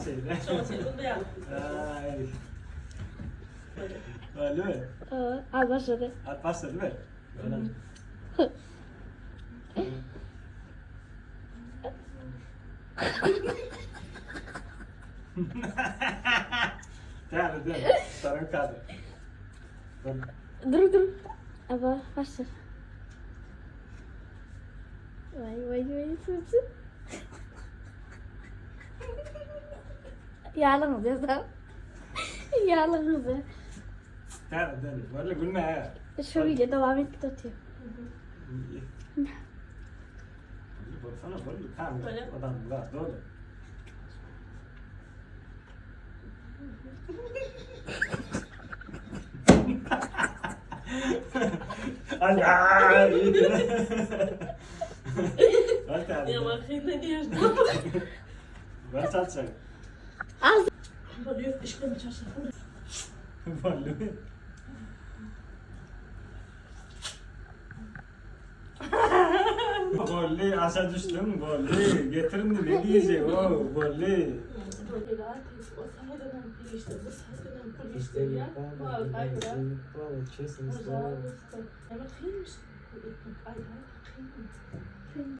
şeyle. Çok şey bunu da yap. Ay. Öyle mi? Al başladı. At başladı değil mi? Öyle. Değerli değil mi? Sarın kaldı. Dur. Ama başla. Vay suçu. Yalan oluyor da. Yalan oluyor. Değerli değil mi? Böyle gülme ya. Şöyle devam et atıyor. Baksana böyle tamam. Böyle. Adam rahat doğru. Hadi aaa iyi. Hadi abi. Ya bakayım ne diyorsun? Ben satacağım. Az. Böyle yok işte mi çarşafı? Vallahi. Golli aşağı düştüm golli getirin de ne diyecek o golli. Böyle rahat et. O saygıdan bir işte. Bu saygıdan bir işte ya. Bu saygıdan. Çesin. Bu saygıdan. Ya bakayım işte. Ay ay bakayım.